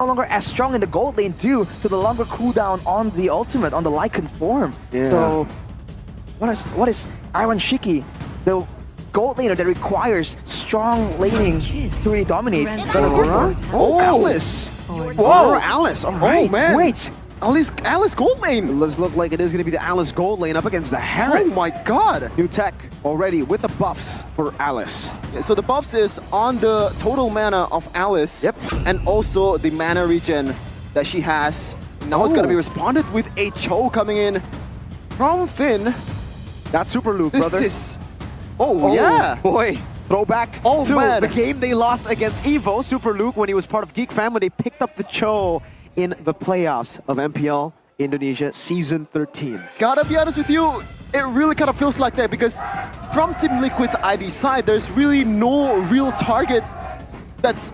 no longer as strong in the gold lane due to the longer cooldown on the ultimate, on the Lycan form. Yeah. So, what is Iron Shiki, the gold laner that requires strong laning to really dominate? Gonna go for? Oh, Alice! Whoa, Alice! All right, man. Wait. Alice gold lane! Let's look like it is going to be the Alice gold lane up against the Heron. Oh my god! New tech already with the buffs for Alice. Yeah, so the buffs is on the total mana of Alice. Yep. And also the mana regen that she has. Now it's going to be responded with a Cho coming in from Finn. That's Super Luke, This brother. is... Oh, yeah! Boy, throwback to man. the game they lost against Evo. Super Luke, when he was part of Geek Fam, when they picked up the Cho in the playoffs of MPL Indonesia Season 13. Gotta be honest with you, it really kind of feels like that because from Team Liquid's IB side, there's really no real target that's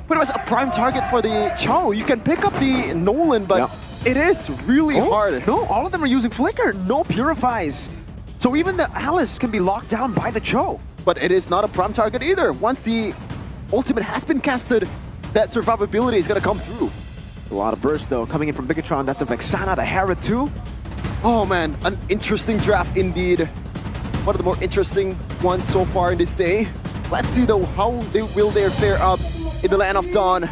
pretty much a prime target for the Cho. You can pick up the Nolan, but it is really hard. No, all of them are using Flicker. No Purifies. So even the Alice can be locked down by the Cho. But it is not a prime target either. Once the ultimate has been casted, that survivability is gonna come through. A lot of burst though coming in from Bigetron. That's a Vexana, the Hera too. Oh man, an interesting draft indeed. One of the more interesting ones so far in this day. Let's see though how they will fare up in the Land of Dawn.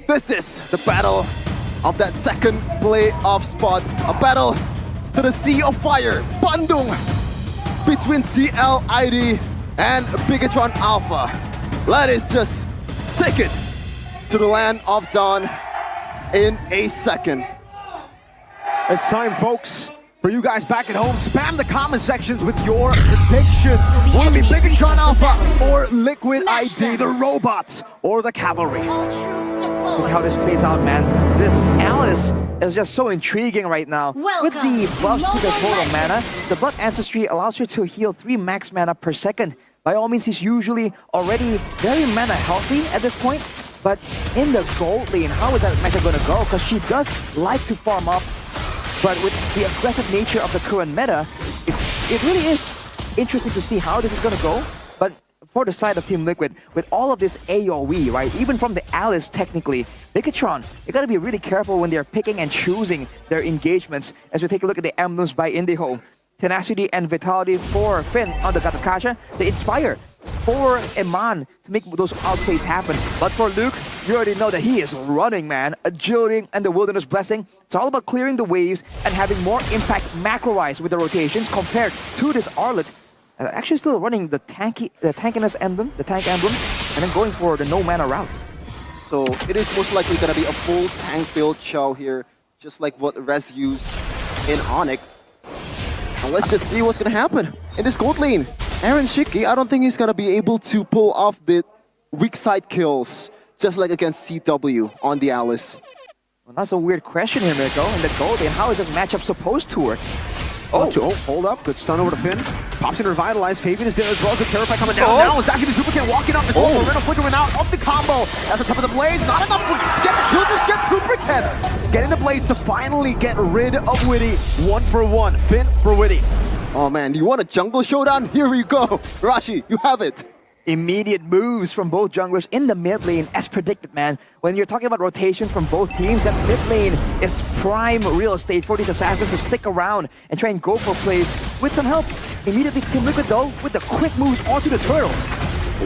This is the battle of that second playoff spot. A battle to the Sea of Fire, Bandung, between CLID and Bigetron Alpha. Let us just take it to the Land of Dawn in a second. It's time, folks, for you guys back at home. Spam the comment sections with your predictions. Will it be Bigetron Alpha or Liquid ID, the robots, or the cavalry? This is how this plays out, man. This Alice is just so intriguing right now. With the buffs to the total mana, the Blood Ancestry allows her to heal 3 max mana per second. By all means, he's usually already very mana healthy at this point. But in the gold lane, how is that meta gonna go? Because she does like to farm up, but with the aggressive nature of the current meta, it really is interesting to see how this is gonna go. But for the side of Team Liquid, with all of this AoE, right, even from the Alice technically, Bigetron, you gotta be really careful when they're picking and choosing their engagements. As we take a look at the emblems by Indigo, Tenacity and Vitality for Finn on the Gatakasha, the Inspire for Eman to make those outplays happen. But for Luke, you already know that he is running, man. Agility and the Wilderness Blessing. It's all about clearing the waves and having more impact macro-wise with the rotations compared to this Arlet. Actually still running the tankiness emblem, the tank emblem, and then going for the no mana route. So it is most likely gonna be a full tank build Cho here, just like what Rez used in Onyx. And let's just see what's gonna happen in this gold lane. Aaron Shiki, I don't think he's gonna be able to pull off the weak side kills, just like against CW on the Alice. Well, that's a weird question here, Mirko. In the gold lane, how is this matchup supposed to work? Oh, hold up. Good stun over to Finn. Pops in Revitalize. Fabian is there as well. Good Terrify coming down now. Is that going to be Super King walking up as well? Moreno flickering out of the combo. That's on top of the blades. Not enough to get the kill. Just get Super King. Getting the blades to finally get rid of Witty. 1 for 1. Finn for Witty. Oh man, you want a jungle showdown? Here you go. Rashi, you have it. Immediate moves from both junglers in the mid lane, as predicted, man. When you're talking about rotation from both teams, that mid lane is prime real estate for these assassins to stick around and try and go for plays with some help. Immediately, Team Liquid, though, with the quick moves onto the turtle.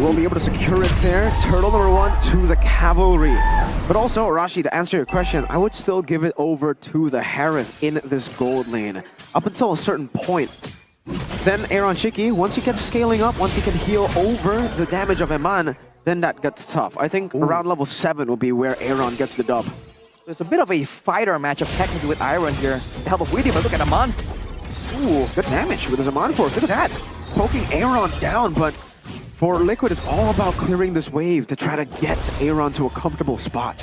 We'll be able to secure it there. Turtle number 1 to the cavalry. But also, Rashi, to answer your question, I would still give it over to the Heron in this gold lane. Up until a certain point. Then Aaron Shiki, once he gets scaling up, once he can heal over the damage of Eman, then that gets tough. I think around level 7 will be where Aaron gets the dub. There's a bit of a fighter matchup technically with Iron here. The help of Witty, but look at Eman. Ooh, good damage with his Eman force. Look at that. Poking Aaron down, but for Liquid, it's all about clearing this wave to try to get Aaron to a comfortable spot.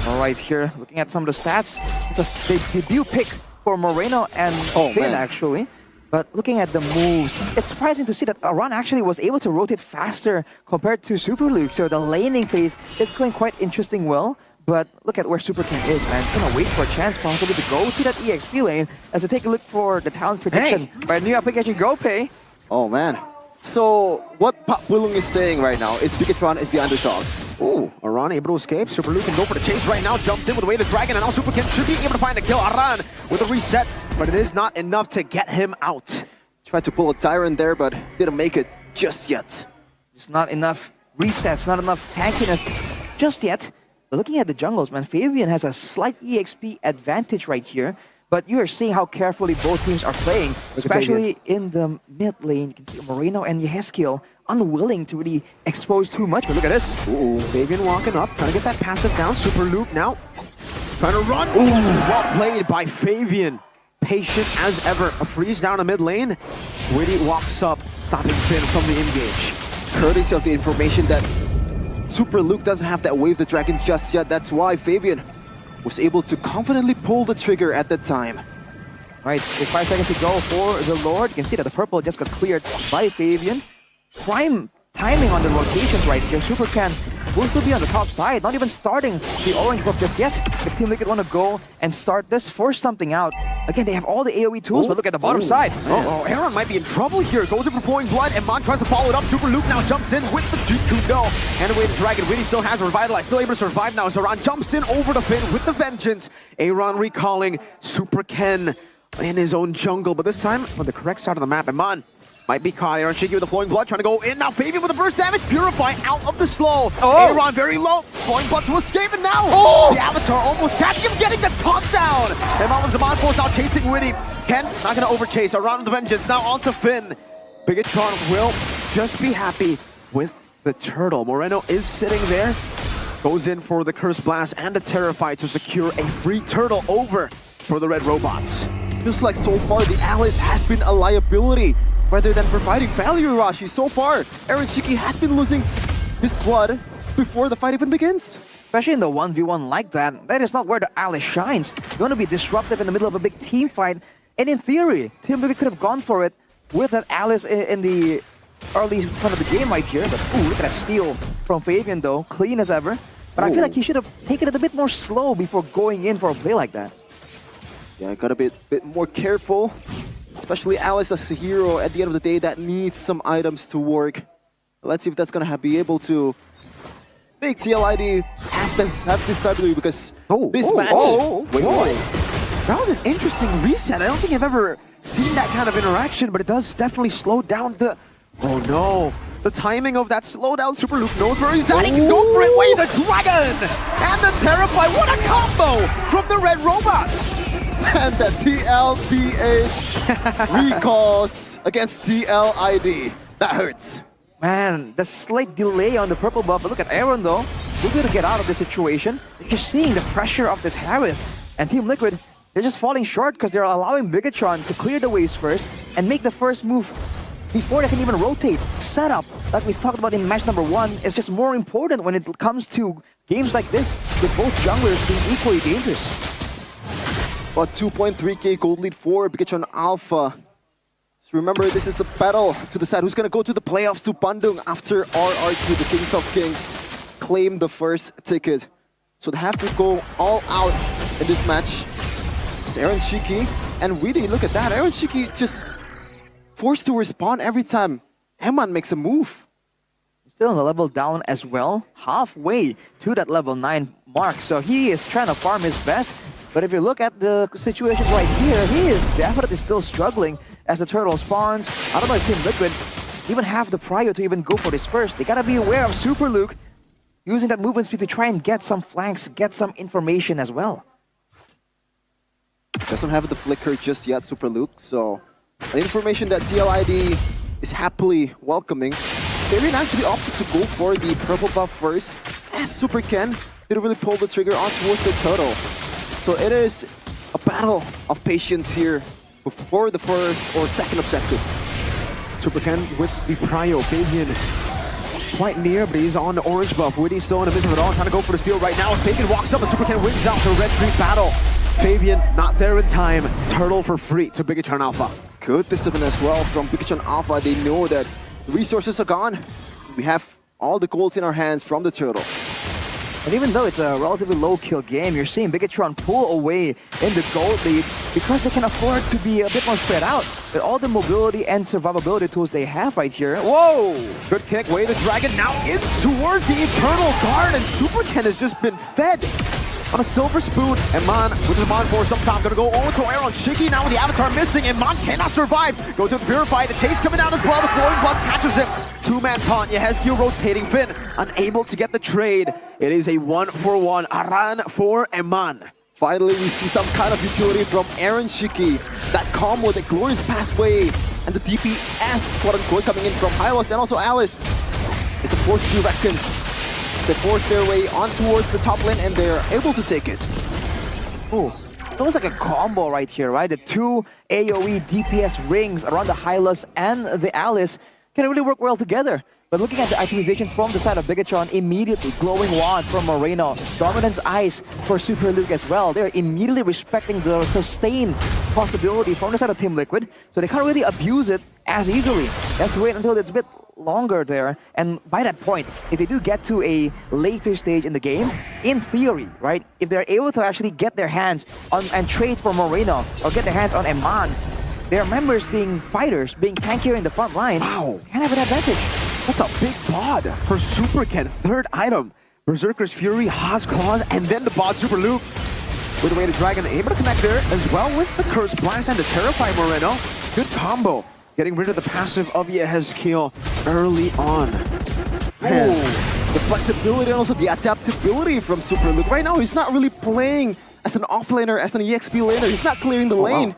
All right, here, looking at some of the stats, it's a debut pick for Moreno and Finn, actually. But looking at the moves, it's surprising to see that Aran actually was able to rotate faster compared to Super Luke. So the laning phase is going quite interesting well. But look at where Super King is, man. Gonna wait for a chance possibly to go to that EXP lane as we take a look for the talent prediction by new application GoPay. Oh man. So what Pak Bulung is saying right now is Bigetron is the underdog. Ooh, Aran able to escape. Super Luke can go for the chase right now. Jumps in with the Weighted Dragon, and now Super Ken should be able to find a kill. Aran with the resets, but it is not enough to get him out. Tried to pull a Tyrant there, but didn't make it just yet. Just not enough resets, not enough tankiness just yet. But looking at the jungles, man, Fabian has a slight EXP advantage right here. But you are seeing how carefully both teams are playing, especially in the mid lane. You can see Moreno and Yeheskiel unwilling to really expose too much. But look at this. Ooh, Fabian walking up, trying to get that passive down. Super Luke now trying to run. Ooh, well played by Fabian. Patient as ever. A freeze down the mid lane. Witty walks up, stopping Finn from the engage. Courtesy of the information that Super Luke doesn't have that Wave the Dragon just yet. That's why Fabian was able to confidently pull the trigger at that time. Right, with 5 seconds to go for the Lord. You can see that the purple just got cleared by Fabian. Prime timing on the rotations right here. Super Ken will still be on the top side, not even starting the orange buff just yet. If Team Liquid want to go and start this, force something out. Again, they have all the AoE tools, but look at the bottom side. Oh, Aaron might be in trouble here. Goes in for Flowing Blood, and Mon tries to follow it up. Super Luke now jumps in with the G-Kudo. And the Weighted Dragon. Witty still has Revitalize, still able to survive now. So Aaron jumps in over the Finn with the Vengeance. Aaron recalling Super Ken in his own jungle, but this time on the correct side of the map. And Mon might be caught. Aaron Shiki with the Flowing Blood trying to go in. Now Fabian with the burst damage. Purify out of the slow. Aaron very low. Flowing Blood to escape, and now the Avatar almost catching him, getting the top down. And Mom and Zaman Force now chasing Witty. Ken not going to overchase. Around the Vengeance. Now onto Finn. Bigetron will just be happy with the turtle. Moreno is sitting there. Goes in for the Curse Blast and the Terrified to secure a free turtle over for the Red Robots. Feels like so far the Alice has been a liability rather than providing value, Rashi. So far, Aaron Shiki has been losing his blood before the fight even begins. Especially in the 1v1 like that, that is not where the Alice shines. You want to be disruptive in the middle of a big team fight. And in theory, Team Liquid could have gone for it with that Alice in the early part of the game right here. But ooh, look at that steal from Fabian though, clean as ever. But I feel like he should have taken it a bit more slow before going in for a play like that. Yeah, got a bit more careful. Especially Alice as a hero at the end of the day that needs some items to work. Let's see if that's gonna be able to make TLID have this W, because this match... Wait. That was an interesting reset. I don't think I've ever seen that kind of interaction, but it does definitely slow down the... Oh no. The timing of that slowdown, Super Luke knows where he's at. He can go for it. Wait, the Dragon! And the Terrify. What a combo from the Red Robots! And the TLBH recalls against TLID. That hurts. Man, the slight delay on the purple buff. But look at Aaron though. We're going to get out of this situation. You're seeing the pressure of this Harith. And Team Liquid, they're just falling short because they're allowing Bigetron to clear the waves first and make the first move before they can even rotate. Setup, like we talked about in match number 1, is just more important when it comes to games like this, with both junglers being equally dangerous. But 2.3k gold lead for Bigetron Alpha. So remember, this is a battle to decide who's going to go to the playoffs to Bandung after RRQ, the Kings of Kings, claim the first ticket. So they have to go all out in this match. It's Aaron Shiki and Witty. Look at that. Aaron Shiki just forced to respond every time Eman makes a move. Still on the level down as well, halfway to that level 9 mark. So he is trying to farm his best. But if you look at the situations right here, he is definitely still struggling as the turtle spawns. I don't know if Team Liquid even have the prio to even go for this first. They gotta be aware of Super Luke using that movement speed to try and get some flanks, get some information as well. Doesn't have the flicker just yet, Super Luke. So an information that TLID is happily welcoming. Fabian actually opted to go for the purple buff first, as Super Ken didn't really pull the trigger on towards the turtle. So it is a battle of patience here before the first or second objectives. Super Ken with the prio. Fabian quite near, but he's on the orange buff. Witty still in the midst of it all, trying to go for the steal right now. As Fabian walks up and Super Ken wins out the red tree battle. Fabian not there in time. Turtle for free to Bigetron Alpha. Good discipline as well from Bigetron Alpha. They know that the resources are gone. We have all the golds in our hands from the turtle. And even though it's a relatively low-kill game, you're seeing Bigetron pull away in the gold lead because they can afford to be a bit more spread out with all the mobility and survivability tools they have right here. Whoa! Good kick, way the dragon now in towards the Eternal Guard, and Super Ken has just been fed on a silver spoon. Eman with Eman for some time, gonna go over to Aaron. Shiki now with the avatar missing. Eman cannot survive. Goes to Purify, the chase coming down as well. The flowing blood catches him. Two-man taunt, Yehezkiel rotating Finn, unable to get the trade. It is a 1-for-1. Aran for Eman. Finally, we see some kind of utility from Aaron Shiki. That combo, the glorious pathway, and the DPS, quote-unquote, coming in from Hylos and also Alice. It's a force to be reckoned. They force their way on towards the top lane, and they're able to take it. Ooh, almost like a combo right here, right? The two AoE DPS rings around the Hylos and the Alice can really work well together. But looking at the itemization from the side of Bigetron, immediately Glowing Wand from Moreno, Dominance Ice for Super Luke as well. They're immediately respecting the sustain possibility from the side of Team Liquid, so they can't really abuse it as easily. They have to wait until it's a bit longer there, and by that point, if they do get to a later stage in the game, in theory, right, if they're able to actually get their hands on and trade for Moreno or get their hands on Eman, their members being fighters, being tankier in the front line, Wow, can have an advantage. that's a big bod for Super Ken. Third item, Berserker's Fury, Haas Claws, and then the bod Super Luke. With the way the dragon able to connect there as well with the Curse Blast and the Terrify Moreno. Good combo. Getting rid of the passive of Yehezkiel early on. Man, the flexibility and also the adaptability from Super Luke. Right now, he's not really playing as an offlaner, as an EXP laner. He's not clearing the lane. Wow.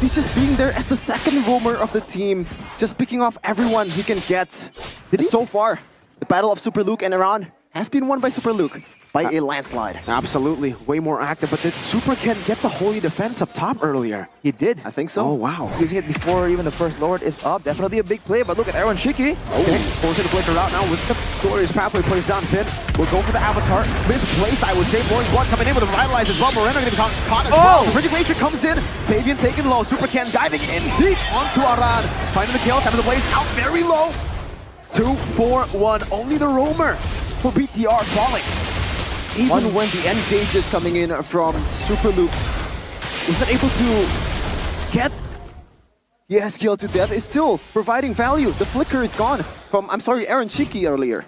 He's just being there as the second roamer of the team, just picking off everyone he can get. And so far, the battle of Super Luke and Iran has been won by Super Luke by a landslide. Absolutely, way more active, but did Super Ken get the Holy Defense up top earlier? He did. I think so. Oh, wow. Using it before even the first Lord is up. Definitely a big play, but look at Aaron Shiki. Okay, forcing the flicker out now with the glorious pathway plays down Finn. We'll go for the Avatar. Misplaced, I would say. Blowing Blood coming in with a Revitalize as well. Moreno going to be caught as well. The Radiation comes in. Fabian taken low. Super Ken diving in deep onto Aran. Finding the kill. Time of the blaze out very low. 2-4-1. Only the roamer for BTR falling. Even when the engage is coming in from Super Luke, is not able to get Yehezkiel to death, is still providing value. The flicker is gone from, I'm sorry, Aaron Shiki earlier.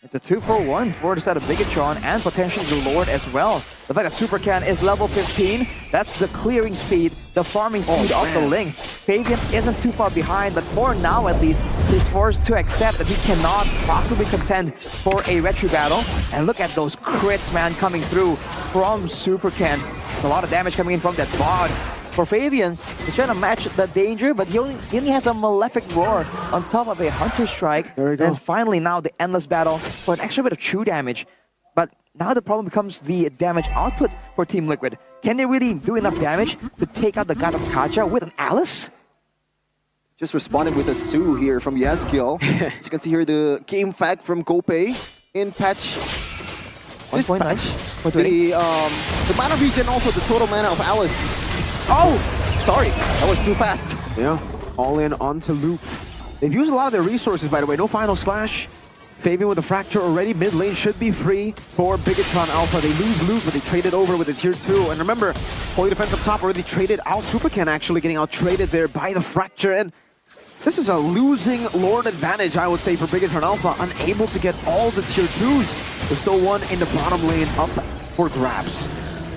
It's a 2-for-1 for the side of Bigetron and potentially the Lord as well. The fact that Super Ken is level 15, that's the clearing speed, the farming speed of the Link. Fabian isn't too far behind, but for now at least, he's forced to accept that he cannot possibly contend for a retro battle. And look at those crits, man, coming through from Super Ken. It's a lot of damage coming in from that bod. For Fabian, he's trying to match the danger, but he only has a Malefic Roar on top of a Hunter Strike. There we go. And finally now the Endless Battle for an extra bit of true damage. But now the problem becomes the damage output for Team Liquid. Can they really do enough damage to take out the God of Kacha with an Alice? Just responded with a Sue here from Yehezkiel. As you can see here, the game fact from Gopay in patch. This 1.9, patch, the mana regen, also the total mana of Alice. Oh, sorry, that was too fast. Yeah, all in onto Luke. They've used a lot of their resources, by the way. No final slash. Fabian with the fracture already. Mid lane should be free for Bigetron Alpha. They lose Luke, but they trade it over with the tier 2. And remember, Holy Defense up top already traded out. Super Ken actually getting out traded there by the fracture. And this is a losing Lord advantage, I would say, for Bigetron Alpha. Unable to get all the tier 2s. There's still one in the bottom lane up for grabs.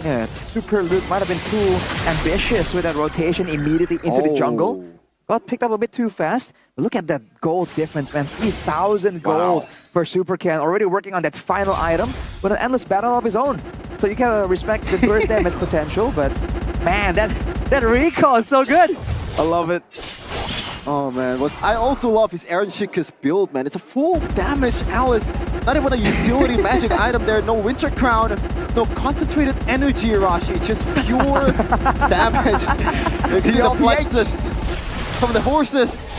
Yeah, Super Luke might have been too ambitious with that rotation immediately into the jungle. Got picked up a bit too fast. But look at that gold difference, man. 3,000 gold for Super Ken. Already working on that final item with an endless battle of his own. So you gotta respect the burst damage potential, but man, that recall is so good. I love it. Oh man, what I also love is Aaron Shika's build, man. It's a full damage Alice. Not even a utility magic item there. No Winter Crown, no concentrated energy, Rashi. Just pure damage. Into the plexus from the horses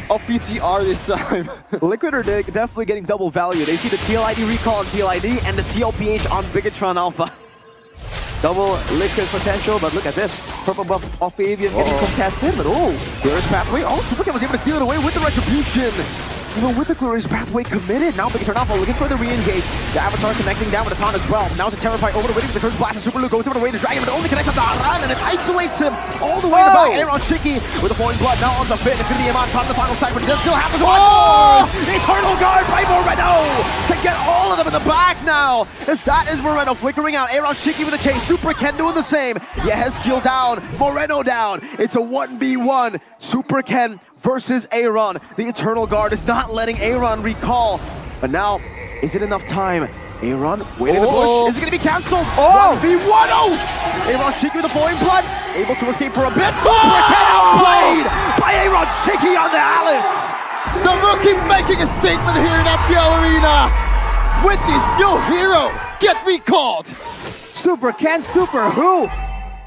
of PTR this time. Liquid are definitely getting double value. They see the TLID recall on TLID and the TLPH on Bigetron Alpha. Double Liquid potential, but look at this. Purple buff off Fabian getting contested, but oh, there's pathway. Oh, Super Ken was able to steal it away with the retribution. Even with the glorious pathway committed, now Bigetron Alpha looking for the re-engage. The Avatar connecting down with the taunt as well. Now to terrify over the Witty with the curse blast, and Super Luke goes over the way to Dragon, but only connects on the run, and it isolates him all the way to the back. Aaron Shiki with the flowing blood now on the Fit. Infinity Amon caught in the final segment. This still happens. Eternal Guard by Moreno to get all of them in the back now. As that is Moreno flickering out. Aaron Shiki with the chase. Super Ken doing the same. Yehezkiel down. Moreno down. It's a 1v1. Super Ken versus Aaron. The Eternal Guard is not letting Aaron recall. But now, is it enough time? Aaron waiting in the bush. Is it going to be cancelled? 1v1. Aaron Shiki with the flowing blood. Able to escape for a bit. Super Ken outplayed by Aaron Shiki on the Alice. The rookie making a statement here in FPL Arena. With this new hero, get recalled. Super Ken, Super who?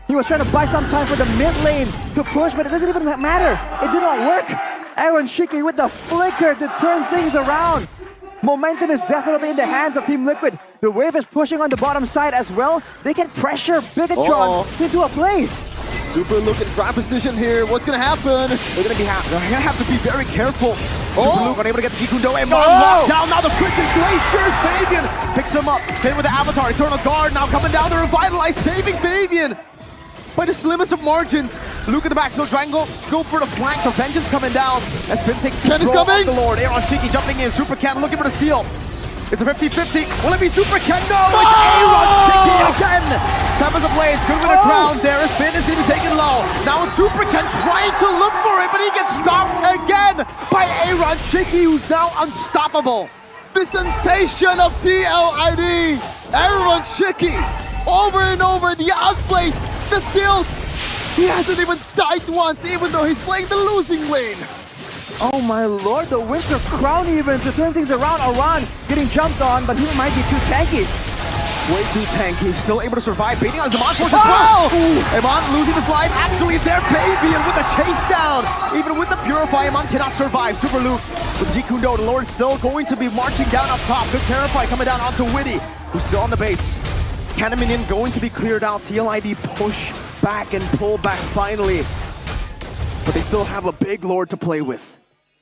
He was trying to buy some time for the mid lane to push, but it doesn't even matter. It did not work. Aaron Shiki with the flicker to turn things around. Momentum is definitely in the hands of Team Liquid. The wave is pushing on the bottom side as well. They can pressure Bigetron into a play. Super Luke in prime position here. What's gonna happen? They're gonna have to be very careful. Super Luke unable to get the Gikundo and locked down. Now the Friction's Glaciers. Fabian picks him up. Hit with the Avatar. Eternal Guard now coming down to revitalize, saving Fabian by the slimmest of margins. Luke in the back, so Triangle go for the flank. The Vengeance coming down as Finn takes control of the Lord. Aaron Shiki jumping in. Super Ken looking for the steal. It's a 50-50. Will it be Super Ken? No! It's Aaron Shiki again! Tempest of Blades, good with the crown there. As Finn is going to be taken low. Now it's Super Ken trying to look for it, but he gets stopped again by Aaron Shiki, who's now unstoppable. The sensation of TLID. Aaron Shiki. Over and over, the outplays, the steals. He hasn't even died once, even though he's playing the losing lane. Oh my lord, the Winter Crown even to turn things around. Aran getting jumped on, but he might be too tanky. Way too tanky, still able to survive. Baiting on his Amon force as well. Amon losing his life. Actually, there, Fabian with the chase down. Even with the Purify, Amon cannot survive. Super Luke with Gikundo. The Lord still going to be marching down up top. Good Purify coming down onto Witty, who's still on the base. Cannon Minion going to be cleared out. TLID push back and pull back finally. But they still have a big Lord to play with.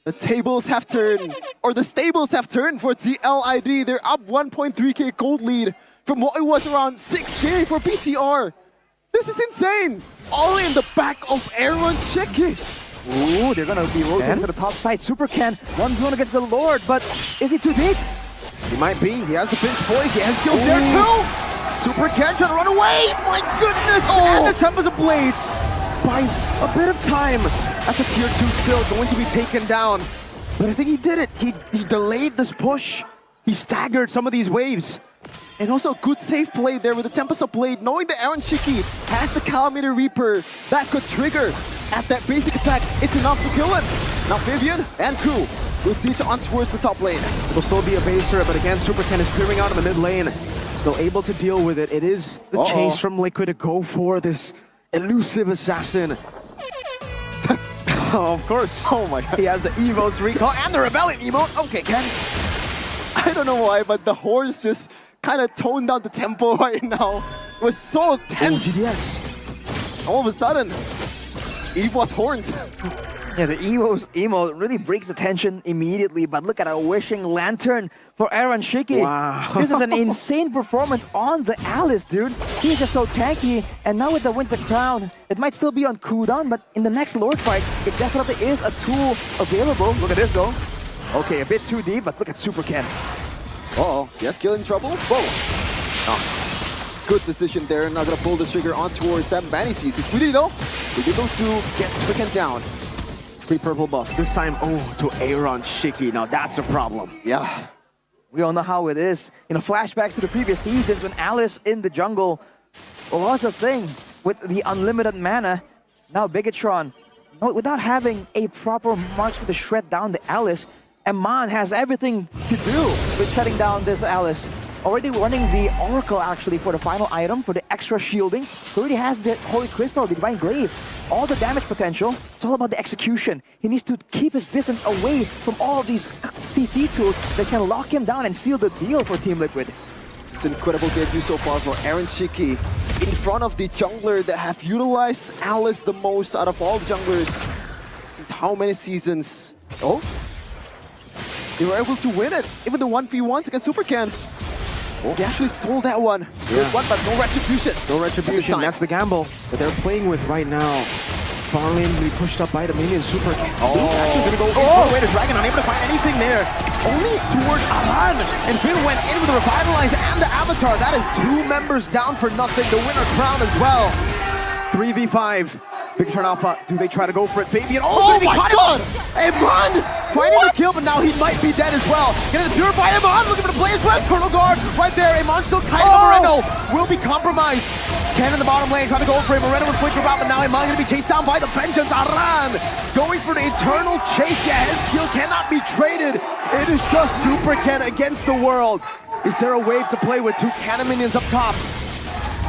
The tables have turned, or the stables have turned for TLID. They're up 1.3k gold lead from what it was around 6k for BTR. This is insane. All in the back of Aaron Shiki. Ooh, they're gonna be rotating to the top side. Super Ken, 1v1 against the Lord, but is he too deep? He might be. He has the pinch poise. He has skills there too. Super Ken trying to run away. My goodness. And the Tempest of Blades buys a bit of time. That's a tier 2 still going to be taken down. But I think he did it. He delayed this push. He staggered some of these waves. And also a good safe play there with the Tempest of Blade, knowing that Aaron Shiki has the Calamity Reaper that could trigger at that basic attack. It's enough to kill him. Now Vivian and Ku will siege on towards the top lane. It'll still be a baser, but again, Super Ken is clearing out in the mid lane. Still able to deal with it. It is the chase from Liquid to go for this elusive assassin. Of course. Oh my god. He has the Evo's recall and the Rebellion emote. Okay, Ken. I don't know why, but the horse just kind of toned down the tempo right now. It was so tense. GDS. All of a sudden, Eve was horned. Yeah, the Evo's emote really breaks the tension immediately, but look at a Wishing Lantern for Aaron Shiki. Wow. This is an insane performance on the Alice, dude. He's just so tanky, and now with the Winter Crown, it might still be on cooldown, but in the next Lord fight, it definitely is a tool available. Look at this, though. Okay, a bit too deep, but look at Super Ken. Uh-oh, yes, kill in trouble. Whoa. Oh, good decision there. Not gonna pull the trigger on towards that Manises. It's really though. We're able to get Super Ken down. Free purple buff. This time, to Aaron Shiki. Now that's a problem. Yeah. We all know how it is. You know, flashbacks to the previous seasons when Alice in the jungle was a thing with the unlimited mana. Now Bigetron, without having a proper marksman to shred down the Alice, Amon has everything to do with shutting down this Alice. Already running the Oracle actually for the final item, for the extra shielding. He already has the Holy Crystal, the Divine Glaive, all the damage potential. It's all about the execution. He needs to keep his distance away from all of these CC tools that can lock him down and seal the deal for Team Liquid. It's an incredible debut so far for Aaron Shiki in front of the jungler that have utilized Alice the most out of all junglers since how many seasons? Oh? they were able to win it. Even the 1v1s against Supercan. They actually stole that one. Good one, but no retribution. No retribution, that's the gamble that they're playing with right now. Far lane will be pushed up by the minion Supercan. Actually gonna go all the way to Dragon, unable to find anything there. Only towards Aran. And Finn went in with the Revitalize and the Avatar. That is 2 members down for nothing. The winner crown as well. 3v5. Bigetron Alpha, do they try to go for it? Fabian, Oh my god! Eman finding the kill, but now he might be dead as well. Getting the Purify Eman, looking for the play as well. Turtle Guard right there. Eman still kind of Moreno will be compromised. Ken in the bottom lane trying to go for him. Moreno will flicker out, but now Eman going to be chased down by the Vengeance. Aran going for the eternal chase. Yeah, his skill cannot be traded. It is just Super Ken against the world. Is there a wave to play with? 2 cannon minions up top.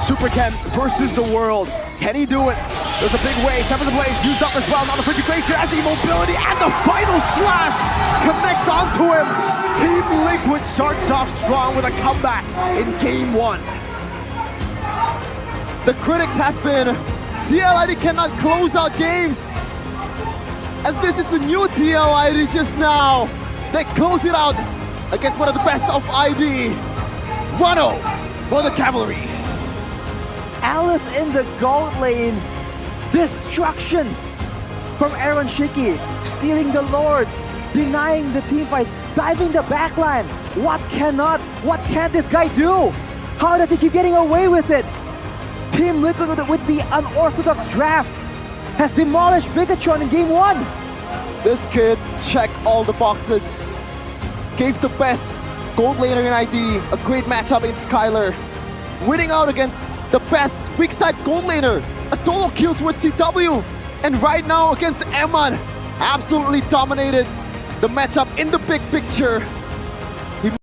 Super Ken versus the world. Can he do it? There's a big wave. Temper the Blaze used up as well. Now the Frigigration has the mobility and the final slash connects onto him. Team Liquid starts off strong with a comeback in game 1. The critics has been TLID cannot close out games. And this is the new TLID just now. They close it out against one of the best of ID. 1-0 for the Cavalry. Alice in the gold lane. Destruction from Aaron Shiki. Stealing the Lords. Denying the team fights. Diving the backline. What can't this guy do? How does he keep getting away with it? Team Liquid with the unorthodox draft has demolished Bigetron in game 1. This kid checked all the boxes. Gave the best gold laner in ID a great matchup against Skylar. Winning out against the best weak side gold laner. A solo kill towards CW. And right now against Eman. Absolutely dominated the matchup in the big picture.